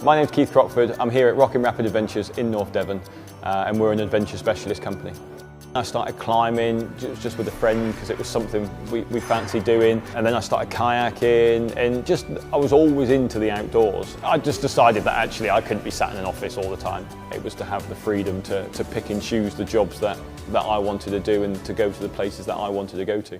My name's Keith Crockford. I'm here at Rockin' Rapid Adventures in North Devon, and we're an adventure specialist company. I started climbing just with a friend because it was something we fancied doing, and then I started kayaking, and I was always into the outdoors. I just decided that actually I couldn't be sat in an office all the time. It was to have the freedom to pick and choose the jobs that I wanted to do and to go to the places that I wanted to go to.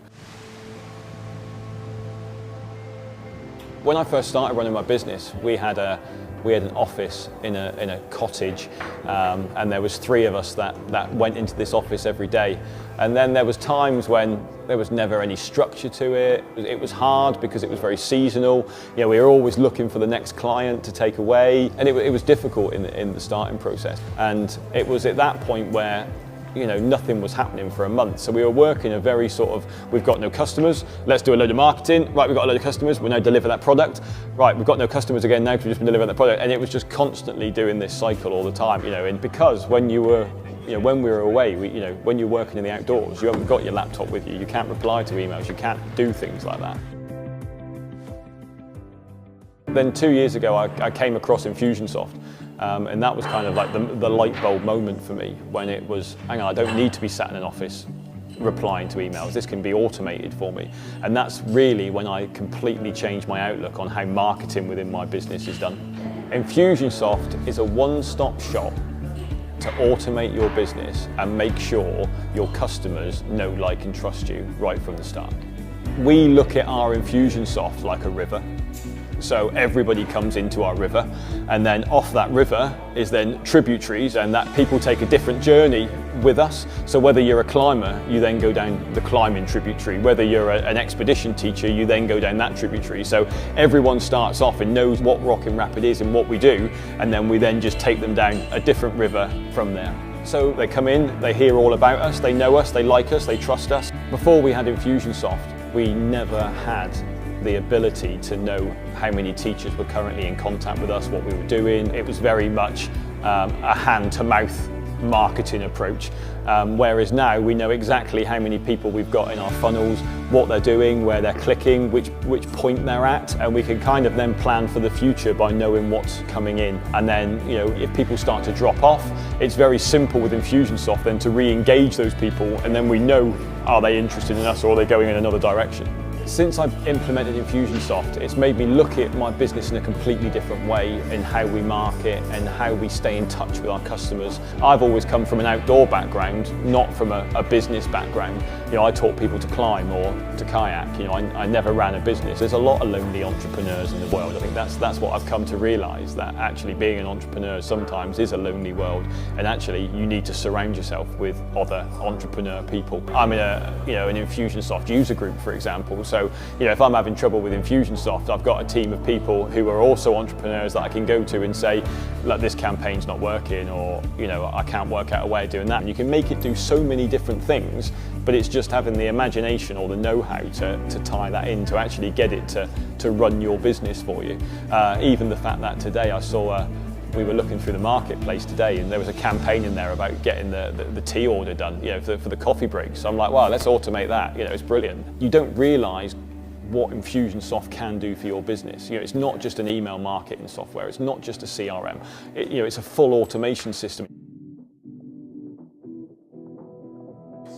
When I first started running my business, we had an office in a cottage, and there was 3 of us that went into this office every day. And then there was times when there was never any structure to it. It was hard because it was very seasonal. You know, we were always looking for the next client to take away, and it was difficult in the starting process. And it was at that point where nothing was happening for a month. So we were working a very sort of, we've got no customers, let's do a load of marketing. Right, we've got a load of customers, we now deliver that product. Right, we've got no customers again now because we've just been delivering that product. And it was just constantly doing this cycle all the time, and because when we were away, when you're working in the outdoors, you haven't got your laptop with you, you can't reply to emails, you can't do things like that. Then 2 years ago, I came across Infusionsoft. And that was kind of like the light bulb moment for me, when it was, hang on, I don't need to be sat in an office replying to emails, this can be automated for me. And that's really when I completely changed my outlook on how marketing within my business is done. Infusionsoft is a one-stop shop to automate your business and make sure your customers know, like and trust you right from the start. We look at our Infusionsoft like a river. So everybody comes into our river, and then off that river is then tributaries, and that people take a different journey with us. So whether you're a climber, you then go down the climbing tributary. Whether you're an expedition teacher, you then go down that tributary. So everyone starts off and knows what Rockin' Rapid is and what we do, and then we then just take them down a different river from there. So they come in, they hear all about us, they know us, they like us, they trust us. Before we had Infusionsoft, we never had the ability to know how many teachers were currently in contact with us, what we were doing. It was very much a hand-to-mouth marketing approach, whereas now we know exactly how many people we've got in our funnels, what they're doing, where they're clicking, which point they're at, and we can kind of then plan for the future by knowing what's coming in. And then, if people start to drop off, it's very simple with Infusionsoft then to re-engage those people, and then we know, are they interested in us or are they going in another direction? Since I've implemented Infusionsoft, it's made me look at my business in a completely different way in how we market and how we stay in touch with our customers. I've always come from an outdoor background, not from a business background. I taught people to climb or to kayak. I never ran a business. There's a lot of lonely entrepreneurs in the world. I think that's what I've come to realise, that actually being an entrepreneur sometimes is a lonely world, and actually you need to surround yourself with other entrepreneur people. I'm in an Infusionsoft user group, for example. So, if I'm having trouble with Infusionsoft, I've got a team of people who are also entrepreneurs that I can go to and say, look, this campaign's not working, or, I can't work out a way of doing that. And you can make it do so many different things, but it's just having the imagination or the know-how to tie that in, to actually get it to run your business for you. Even the fact that today I saw we were looking through the marketplace today, and there was a campaign in there about getting the tea order done, for the coffee breaks. So I'm like, wow, let's automate that. It's brilliant. You don't realise what Infusionsoft can do for your business. It's not just an email marketing software. It's not just a CRM. It's a full automation system.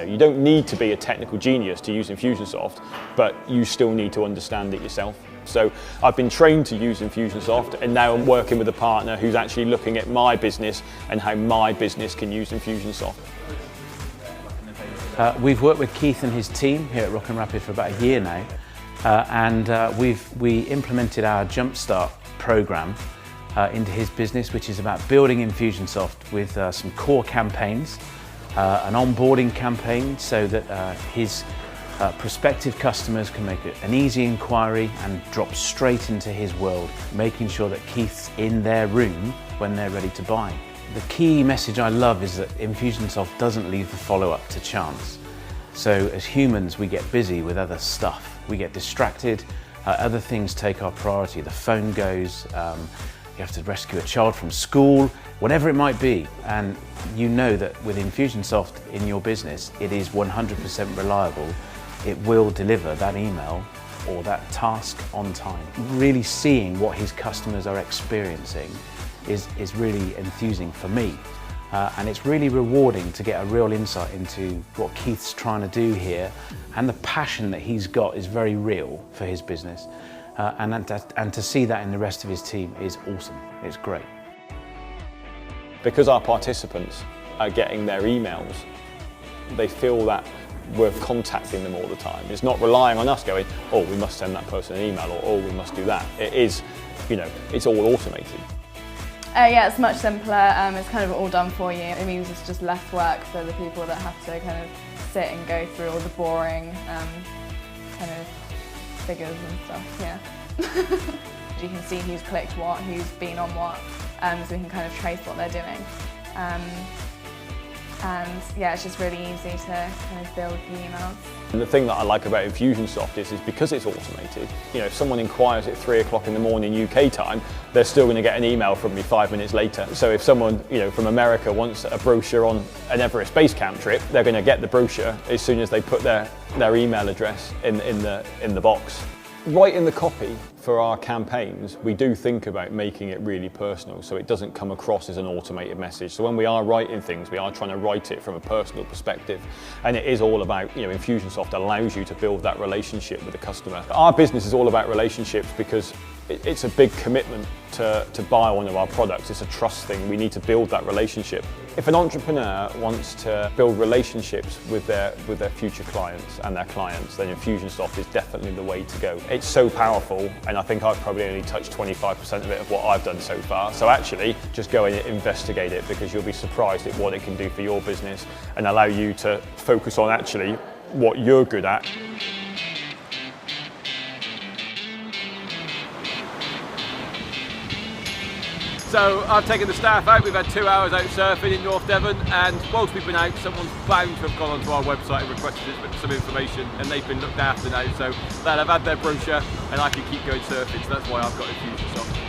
You don't need to be a technical genius to use Infusionsoft, but you still need to understand it yourself. So I've been trained to use Infusionsoft, and now I'm working with a partner who's actually looking at my business and how my business can use Infusionsoft. We've worked with Keith and his team here at Rockin' Rapid for about a year now, and we implemented our Jumpstart program into his business, which is about building Infusionsoft with some core campaigns, an onboarding campaign so that his prospective customers can make an easy inquiry and drop straight into his world, making sure that Keith's in their room when they're ready to buy. The key message I love is that Infusionsoft doesn't leave the follow-up to chance. So as humans, we get busy with other stuff. We get distracted, other things take our priority. The phone goes, you have to rescue a child from school, whatever it might be. And you know that with Infusionsoft in your business, it is 100% reliable. It will deliver that email or that task on time. Really seeing what his customers are experiencing is really enthusing for me. And it's really rewarding to get a real insight into what Keith's trying to do here, and the passion that he's got is very real for his business. And to see that in the rest of his team is awesome. It's great. Because our participants are getting their emails, they feel that we're contacting them all the time. It's not relying on us going, oh, we must send that person an email, or oh, we must do that. It is, it's all automated. Yeah, it's much simpler. It's kind of all done for you. It means it's just less work for the people that have to kind of sit and go through all the boring kind of figures and stuff. Yeah. You can see who's clicked what, who's been on what, so we can kind of trace what they're doing. And yeah, it's just really easy to kind of build the emails. And the thing that I like about Infusionsoft is because it's automated. If someone inquires at 3 o'clock in the morning UK time, they're still going to get an email from me 5 minutes later. So if someone from America wants a brochure on an Everest base camp trip, they're going to get the brochure as soon as they put their email address in the box. Right in the copy for our campaigns, we do think about making it really personal, so it doesn't come across as an automated message. So when we are writing things, we are trying to write it from a personal perspective, and it is all about, Infusionsoft allows you to build that relationship with the customer. Our business is all about relationships because it's a big commitment to buy one of our products. It's a trust thing. We need to build that relationship. If an entrepreneur wants to build relationships with their future clients and their clients, then Infusionsoft is definitely the way to go. It's so powerful, and I think I've probably only touched 25% of it of what I've done so far. So actually, just go and investigate it, because you'll be surprised at what it can do for your business and allow you to focus on actually what you're good at. So I've taken the staff out. We've had 2 hours out surfing in North Devon, and whilst we've been out, someone's bound to have gone onto our website and requested some information, and they've been looked after now, so they'll have had their brochure and I can keep going surfing. So that's why I've got Infusionsoft.